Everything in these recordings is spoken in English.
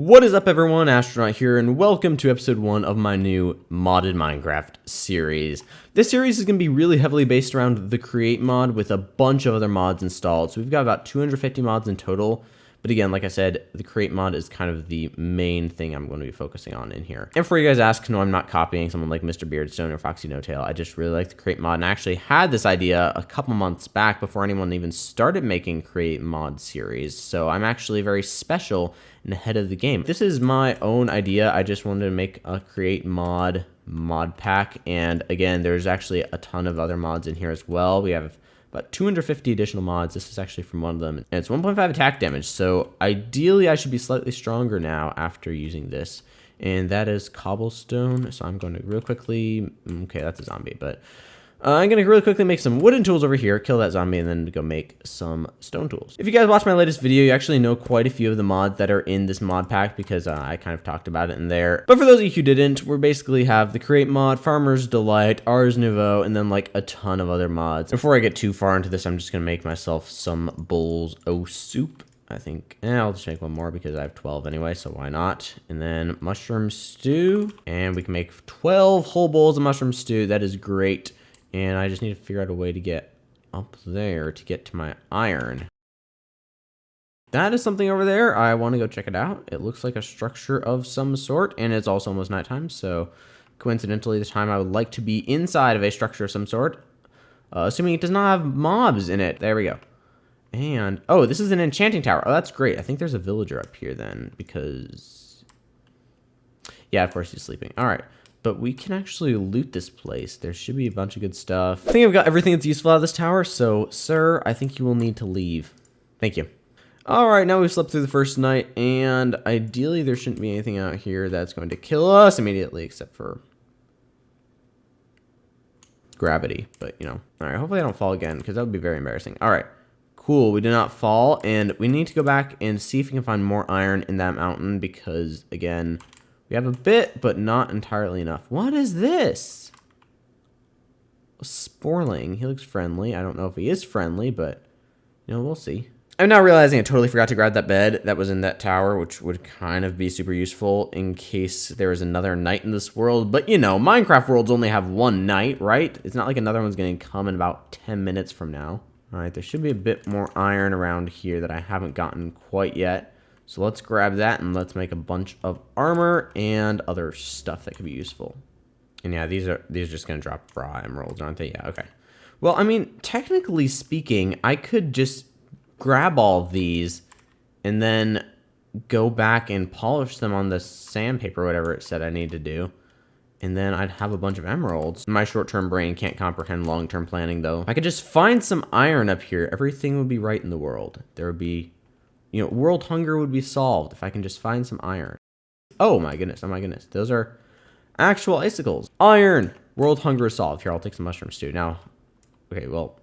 What is up, everyone? AstroNot here, and welcome to episode 1 of my new modded Minecraft series. This series is going to be really heavily based around the Create mod with a bunch of other mods installed. So we've got about 250 mods in total. But again, like I said, the Create mod is kind of the main thing I'm going to be focusing on in here. And before you guys ask, no, I'm not copying someone like MrBeardstone or FoxyNoTail. I just really like the Create mod, and I actually had this idea a couple months back before anyone even started making Create mod series. So I'm actually very special and ahead of the game. This is my own idea. I just wanted to make a Create mod pack, and again, there's actually a ton of other mods in here as well. We have about 250 additional mods. This is actually from one of them, and it's 1.5 attack damage, so ideally I should be slightly stronger now after using this, and that is cobblestone. So I'm going to real quickly, okay, that's a zombie, but I'm going to really quickly make some wooden tools over here, kill that zombie, and then go make some stone tools. If you guys watched my latest video, you actually know quite a few of the mods that are in this mod pack because I kind of talked about it in there. But for those of you who didn't, we basically have the Create mod, Farmer's Delight, Ars Nouveau, and then like a ton of other mods. Before I get too far into this, I'm just going to make myself some bowls o' soup. I think, I'll just make one more because I have 12 anyway, so why not? And then mushroom stew, and we can make 12 whole bowls of mushroom stew. That is great. And I just need to figure out a way to get up there to get to my iron. That is something over there. I want to go check it out. It looks like a structure of some sort, and it's also almost nighttime, so coincidentally the time I would like to be inside of a structure of some sort, assuming it does not have mobs in it. There we go. And, oh, this is an enchanting tower. Oh, that's great. I think there's a villager up here then, because, yeah, of course he's sleeping. All right. But we can actually loot this place. There should be a bunch of good stuff. I think I've got everything that's useful out of this tower, so, sir, I think you will need to leave. Thank you. Alright, now we've slept through the first night, and ideally there shouldn't be anything out here that's going to kill us immediately, except for gravity. But, you know, alright, hopefully I don't fall again, because that would be very embarrassing. Alright, cool, we did not fall, and we need to go back and see if we can find more iron in that mountain, because, again, we have a bit, but not entirely enough. What is this? A sporling. He looks friendly. I don't know if he is friendly, but, you know, we'll see. I'm now realizing I totally forgot to grab that bed that was in that tower, which would kind of be super useful in case there is another night in this world. But, you know, Minecraft worlds only have one night, right? It's not like another one's going to come in about 10 minutes from now. All right, there should be a bit more iron around here that I haven't gotten quite yet. So let's grab that and let's make a bunch of armor and other stuff that could be useful. And yeah, these are just gonna drop raw emeralds, aren't they? Yeah, okay. Well, I mean, technically speaking, I could just grab all of these and then go back and polish them on the sandpaper, whatever it said I need to do. And then I'd have a bunch of emeralds. My short-term brain can't comprehend long-term planning, though. If I could just find some iron up here, everything would be right in the world. There would be, you know, world hunger would be solved if I can just find some iron. Oh my goodness, oh my goodness. Those are actual icicles. Iron! World hunger is solved. Here, I'll take some mushroom stew. Now, okay, well,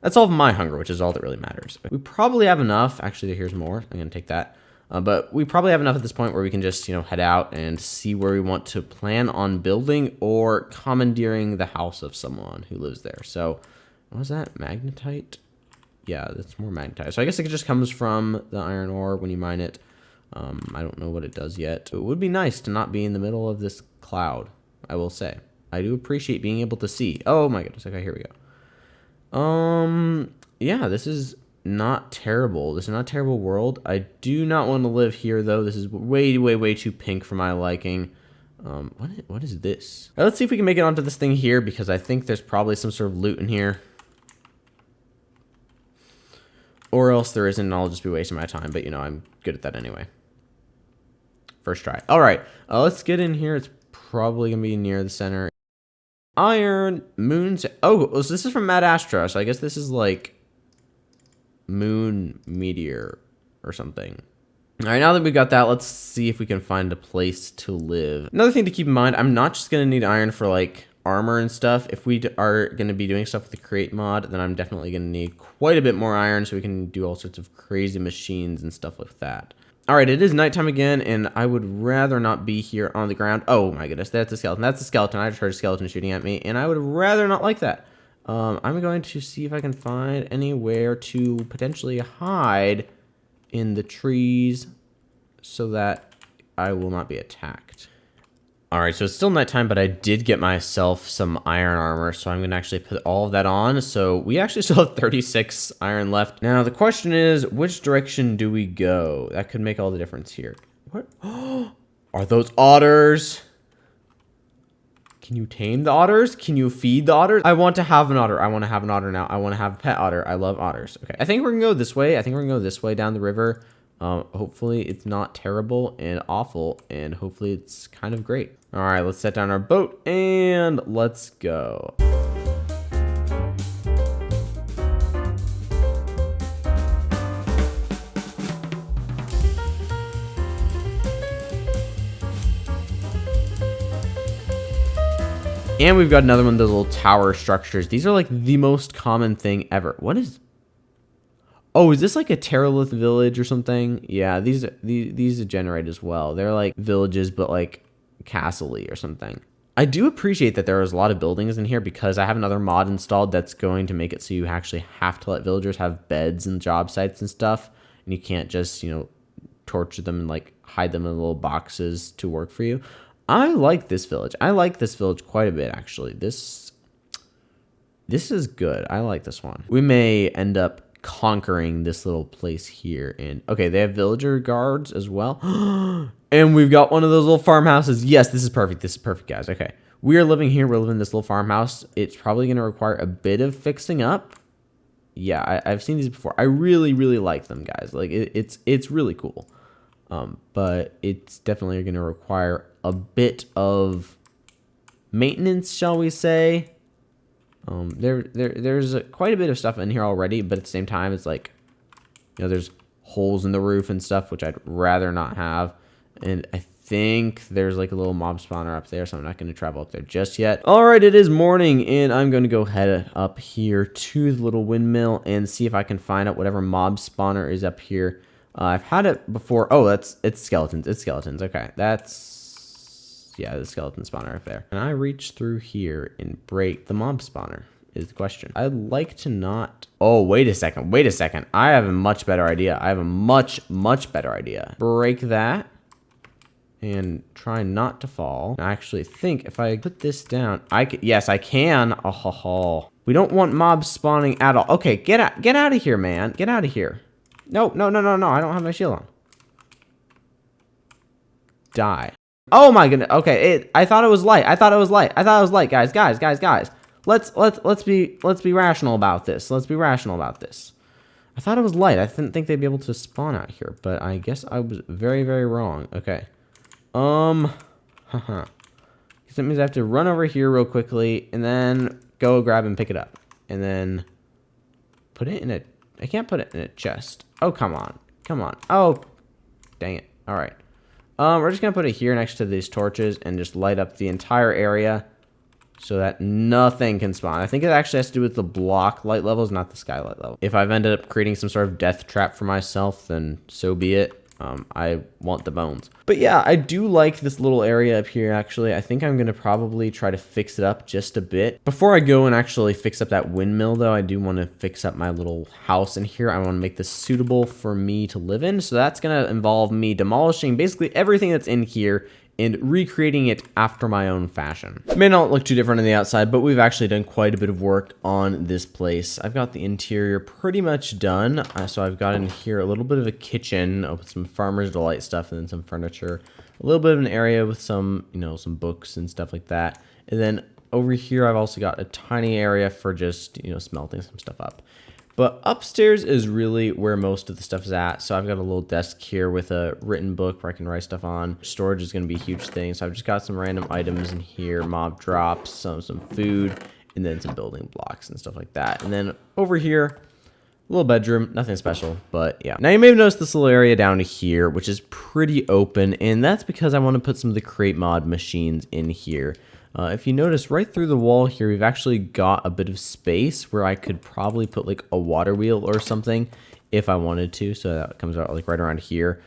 that solved my hunger, which is all that really matters. We probably have enough. Actually, here's more. I'm going to take that. But we probably have enough at this point where we can just, you know, head out and see where we want to plan on building or commandeering the house of someone who lives there. So, what was that? Magnetite? Yeah, that's more magnetite. So I guess it just comes from the iron ore when you mine it. I don't know what it does yet. It would be nice to not be in the middle of this cloud, I will say. I do appreciate being able to see. Oh my goodness. Okay, here we go. Yeah, this is not terrible. This is not a terrible world. I do not want to live here, though. This is way, way, way too pink for my liking. What is this? All right, let's see if we can make it onto this thing here, because I think there's probably some sort of loot in here. Or else there isn't, and I'll just be wasting my time. But, you know, I'm good at that anyway. First try. All right. Let's get in here. It's probably going to be near the center. Iron, moons. Oh, so this is from Mad Astra. So I guess this is like moon meteor or something. All right, now that we've got that, let's see if we can find a place to live. Another thing to keep in mind, I'm not just going to need iron for, like, armor and stuff. If we are going to be doing stuff with the Create mod, then I'm definitely going to need quite a bit more iron so we can do all sorts of crazy machines and stuff like that. All right, it is nighttime again, and I would rather not be here on the ground. Oh my goodness, that's a skeleton. That's a skeleton. I just heard a skeleton shooting at me, and I would rather not like that. I'm going to see if I can find anywhere to potentially hide in the trees so that I will not be attacked. All right, so it's still nighttime, but I did get myself some iron armor, so I'm gonna actually put all of that on. So we actually still have 36 iron left. Now the question is, which direction do we go? That could make all the difference here. What? Are those otters? Can you tame the otters? Can you feed the otters? I want to have an otter. I want to have an otter now. I want to have a pet otter. I love otters. Okay, I think we're gonna go this way. I think we're gonna go this way down the river. Hopefully it's not terrible and awful, and hopefully it's kind of great. All right, let's set down our boat and let's go. And we've got another one of those little tower structures. These are like the most common thing ever. What is... Oh, is this like a Terralith village or something? Yeah, these generate as well. They're like villages, but like castle-y or something. I do appreciate that there is a lot of buildings in here because I have another mod installed that's going to make it so you actually have to let villagers have beds and job sites and stuff. And you can't just, you know, torture them and like hide them in little boxes to work for you. I like this village. I like this village quite a bit, actually. This is good. I like this one. We may end up conquering this little place here. And okay, they have villager guards as well. And we've got one of those little farmhouses. Yes, this is perfect. This is perfect, guys. Okay, we are living here. We're living in this little farmhouse. It's probably going to require a bit of fixing up. Yeah, I've seen these before. I really, really like them, guys. Like it's really cool. But it's definitely going to require a bit of maintenance, shall we say. There's quite a bit of stuff in here already, but at the same time, it's like, you know, there's holes in the roof and stuff, which I'd rather not have. And I think there's like a little mob spawner up there, so I'm not going to travel up there just yet. All right, it is morning, and I'm going to go head up here to the little windmill and see if I can find out whatever mob spawner is up here. I've had it before. Oh, it's skeletons. It's skeletons. Okay, yeah, the skeleton spawner up there. Can I reach through here and break the mob spawner is the question. I'd like to not... Oh, wait a second. Wait a second. I have a much better idea. I have a much better idea. Break that and try not to fall. I actually think if I put this down, I can... Yes, I can. Oh. We don't want mobs spawning at all. Okay, get out of here, man. Get out of here. No. I don't have my shield on. Die. Oh my goodness. Okay, I thought it was light. Guys. Let's be rational about this. I thought it was light. I didn't think they'd be able to spawn out here, but I guess I was very, very wrong. Okay. Because that means I have to run over here real quickly and then go grab and pick it up. And then put it in a... I can't put it in a chest. Oh, come on. Oh, dang it. All right. We're just going to put it here next to these torches and just light up the entire area so that nothing can spawn. I think it actually has to do with the block light levels, not the skylight level. If I've ended up creating some sort of death trap for myself, then so be it. I want the bones. But yeah, I do like this little area up here, actually. I think I'm going to probably try to fix it up just a bit. Before I go and actually fix up that windmill, though, I do want to fix up my little house in here. I want to make this suitable for me to live in. So that's going to involve me demolishing basically everything that's in here and recreating it after my own fashion. It may not look too different on the outside, but we've actually done quite a bit of work on this place. I've got the interior pretty much done. So I've got in here a little bit of a kitchen with some Farmer's Delight stuff and then some furniture. A little bit of an area with some, you know, some books and stuff like that. And then over here, I've also got a tiny area for just, you know, smelting some stuff up. But upstairs is really where most of the stuff is at. So I've got a little desk here with a written book where I can write stuff on. Storage is going to be a huge thing. So I've just got some random items in here, mob drops, some food, and then some building blocks and stuff like that. And then over here, a little bedroom, nothing special, but yeah. Now you may have noticed this little area down here, which is pretty open. And that's because I want to put some of the Create Mod machines in here. If you notice right through the wall here, we've actually got a bit of space where I could probably put like a water wheel or something if I wanted to. So that comes out like right around here.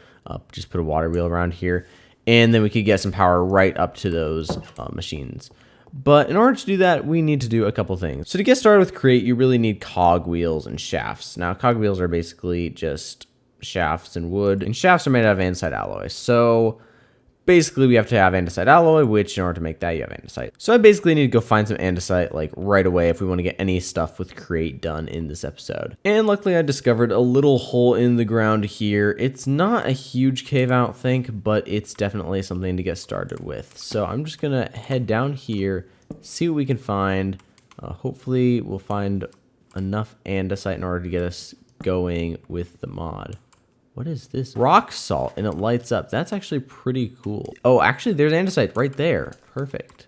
Just put a water wheel around here. And then we could get some power right up to those machines. But in order to do that, we need to do a couple things. So to get started with Create, you really need cog wheels and shafts. Now, cog wheels are basically just shafts and wood. And shafts are made out of andesite alloy. So basically we have to have andesite alloy, which in order to make that, you have andesite. So I basically need to go find some andesite like right away if we want to get any stuff with create done in this episode. And luckily I discovered a little hole in the ground here. It's not a huge cave, I don't think, but it's definitely something to get started with. So I'm just gonna head down here, see what we can find. Hopefully we'll find enough andesite in order to get us going with the mod. What is this? Rock salt, and it lights up. That's actually pretty cool. Oh, actually, there's andesite right there. Perfect.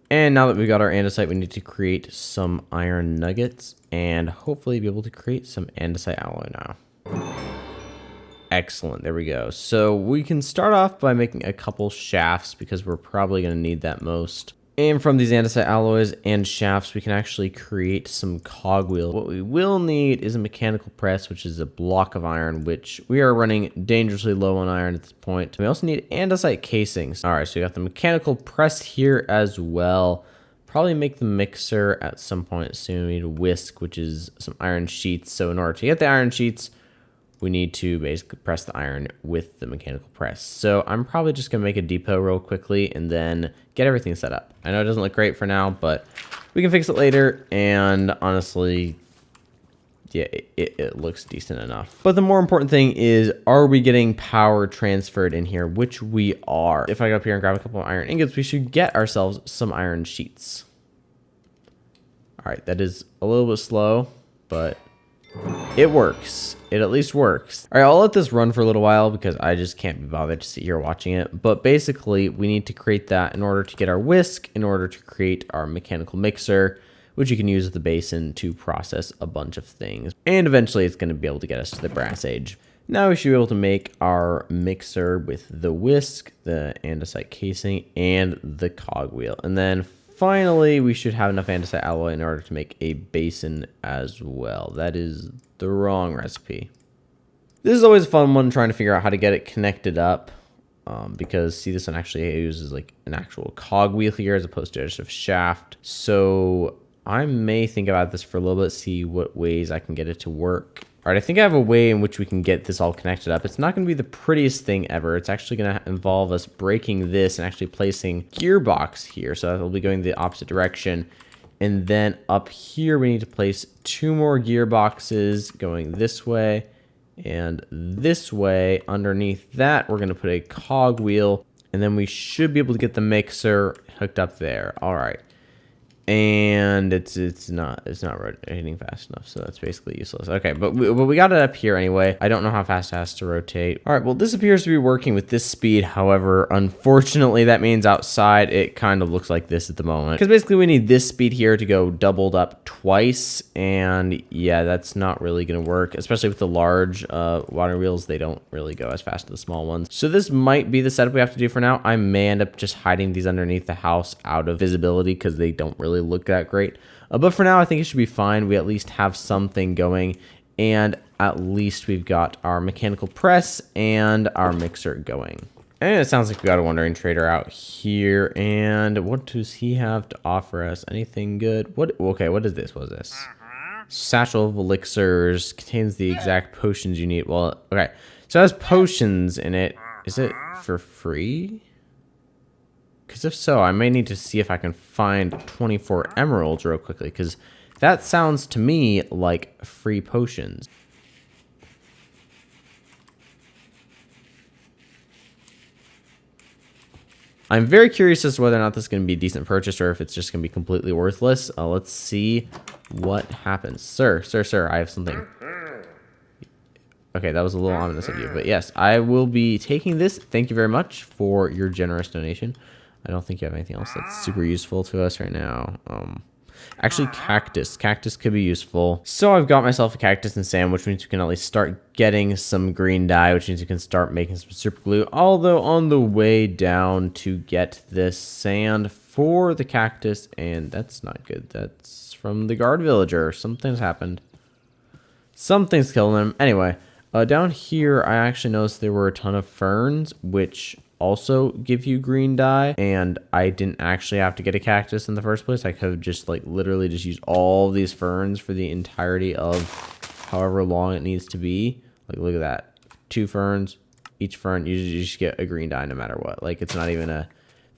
And now that we've got our andesite, we need to create some iron nuggets and hopefully be able to create some andesite alloy now. Excellent. There we go. So we can start off by making a couple shafts because we're probably going to need that most. And from these andesite alloys and shafts, we can actually create some cogwheel. What we will need is a mechanical press, which is a block of iron, which we are running dangerously low on iron at this point. We also need andesite casings. All right, so we got the mechanical press here as well. Probably make the mixer at some point soon. We need a whisk, which is some iron sheets. So in order to get the iron sheets, we need to basically press the iron with the mechanical press. So I'm probably just gonna make a depot real quickly and then get everything set up. I know it doesn't look great for now, but we can fix it later. And honestly, yeah, it looks decent enough. But the more important thing is, are we getting power transferred in here? Which we are. If I go up here and grab a couple of iron ingots, we should get ourselves some iron sheets. All right, that is a little bit slow, but it works. It at least works. All right, I'll let this run for a little while because I just can't be bothered to sit here watching it. But basically, we need to create that in order to get our whisk, in order to create our mechanical mixer, which you can use as the basin to process a bunch of things. And eventually, it's going to be able to get us to the brass age. Now we should be able to make our mixer with the whisk, the andesite casing, and the cogwheel. And then finally, we should have enough andesite alloy in order to make a basin as well. That is the wrong recipe. This is always a fun one, trying to figure out how to get it connected up. Because, see, this one actually uses like an actual cogwheel here as opposed to just a shaft. So I may think about this for a little bit, see what ways I can get it to work. All right, I think I have a way in which we can get this all connected up. It's not going to be the prettiest thing ever. It's actually going to involve us breaking this and actually placing gearbox here. So it'll be going the opposite direction. And then up here, we need to place 2 more gearboxes going this way and this way. Underneath that, we're going to put a cogwheel, and then we should be able to get the mixer hooked up there. All right. And it's not rotating fast enough, so that's basically useless. Okay, but we got it up here anyway. I don't know how fast it has to rotate. All right, well, this appears to be working with this speed. However, unfortunately, that means outside it kind of looks like this at the moment. Because basically we need this speed here to go doubled up twice, and yeah, that's not really gonna work, especially with the large water wheels. They don't really go as fast as the small ones. So this might be the setup we have to do for now. I may end up just hiding these underneath the house out of visibility because they don't really look that great, but for now I think it should be fine. We at least have something going, and at least we've got our mechanical press and our mixer going. And it sounds like we got a wandering trader out here, and what does he have to offer us? Anything good? Okay, what is this? What is this? Satchel of elixirs, contains the exact potions you need. Well, okay, so it has potions in it. Is it for free? Because if so, I may need to see if I can find 24 emeralds real quickly, because that sounds to me like free potions. I'm very curious as to whether or not this is going to be a decent purchase or if it's just going to be completely worthless. Let's see what happens. Sir, I have something. Okay, that was a little ominous of you, but yes, I will be taking this. Thank you very much for your generous donation. I don't think you have anything else that's super useful to us right now. Actually, cactus. Cactus could be useful. So I've got myself a cactus and sand, which means we can at least start getting some green dye, which means we can start making some super glue. Although on the way down to get this sand for the cactus, and that's not good. That's from the guard villager. Something's happened. Something's killing him. Anyway, down here, I actually noticed there were a ton of ferns, which also give you green dye, and I didn't actually have to get a cactus in the first place. I could have just like literally just used all these ferns for the entirety of however long it needs to be. Like, look at that. 2 ferns. Each fern, you just get a green dye no matter what. Like, it's not even a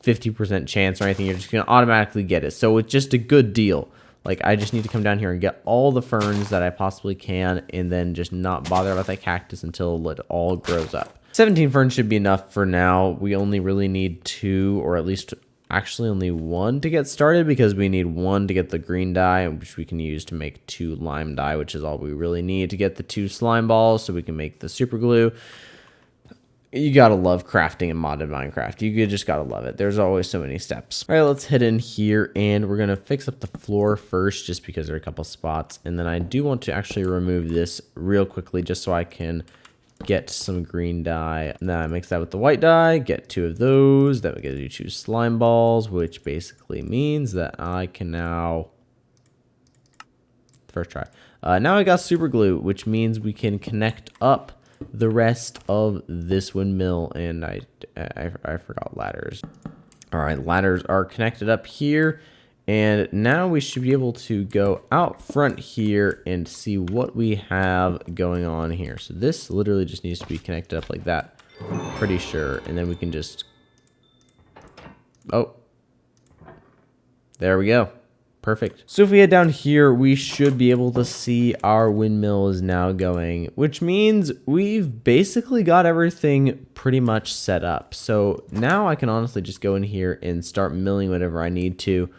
50% chance or anything. You're just going to automatically get it. So it's just a good deal. Like, I just need to come down here and get all the ferns that I possibly can, and then just not bother about that cactus until it all grows up. 17 ferns should be enough for now. We only really need 2, or at least actually only 1 to get started, because we need 1 to get the green dye, which we can use to make 2 lime dye, which is all we really need to get the 2 slime balls so we can make the super glue. You gotta love crafting in modded Minecraft. You just gotta love it. There's always so many steps. All right, let's head in here, and we're gonna fix up the floor first, just because there are a couple spots. And then I do want to actually remove this real quickly, just so I can get some green dye. And then I mix that with the white dye, get 2 of those. That would get you 2 slime balls, which basically means that I can now... First try. Now I got super glue, which means we can connect up the rest of this windmill, and I forgot ladders. All right, ladders are connected up here, and now we should be able to go out front here and see what we have going on here. So this literally just needs to be connected up like that, I'm pretty sure, and then we can just, oh, there we go. Perfect. So if we head down here, we should be able to see our windmill is now going, which means we've basically got everything pretty much set up. So now I can honestly just go in here and start milling whatever I need to.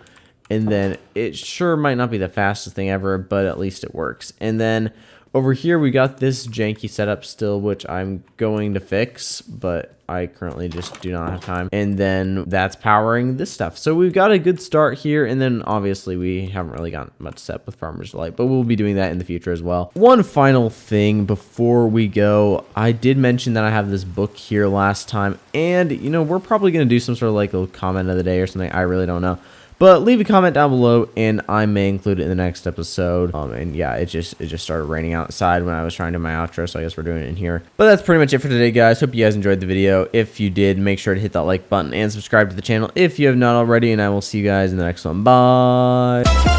And then it sure might not be the fastest thing ever, but at least it works. And then over here, we got this janky setup still, which I'm going to fix, but I currently just do not have time. And then that's powering this stuff. So we've got a good start here. And then obviously we haven't really got much set with Farmer's Delight, but we'll be doing that in the future as well. One final thing before we go, I did mention that I have this book here last time. And, you know, we're probably going to do some sort of like a comment of the day or something. I really don't know. But leave a comment down below, and I may include it in the next episode. And yeah, it just started raining outside when I was trying to do my outro, so I guess we're doing it in here. But that's pretty much it for today, guys. Hope you guys enjoyed the video. If you did, make sure to hit that like button and subscribe to the channel if you have not already, and I will see you guys in the next one. Bye!